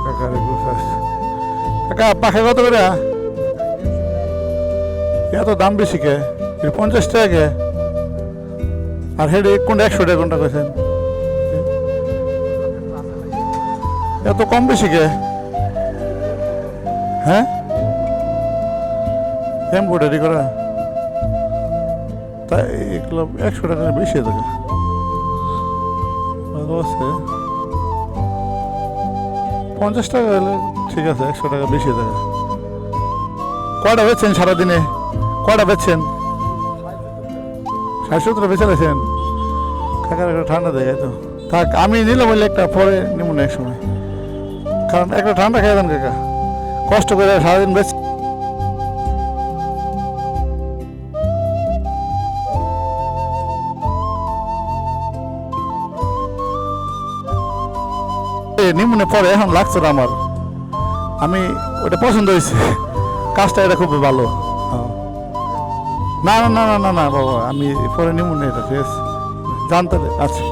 কাকার কাকা পাখা কত করে? এত দাম বেশি কে? 50 টাকা কে? আর হেডে কোনটা 100 টাকা কোনটা কইছেন? এত কম বেশি কে? হ্যাঁ এমব্রয়ডারি করা তাই এগুলো 100 টাকা বেশি থাকে। ভালো আছে 50 টাকা হলে ঠিক আছে, 100 টাকা বেশি থাকে। কয়টা বেচছেন সারাদিনে? কয়টা বেচছেন? 60-70 বেচে গেছেন। কাকার একটা ঠান্ডা দেয় তো থাক, আমি নিলাম বললে একটা পরে নিব না এক সময়, কারণ একটা ঠান্ডা খেয়ে দেন কাকা, কষ্ট করে সারাদিন বেচ। নিমনে পরে এখন লাগছে না আমার, আমি ওটা পছন্দ হয়েছে, কাজটা এটা খুব ভালো। না না না না না না বাবা, আমি পরে নিমনে এটা ঠিক আছে জানতে। আচ্ছা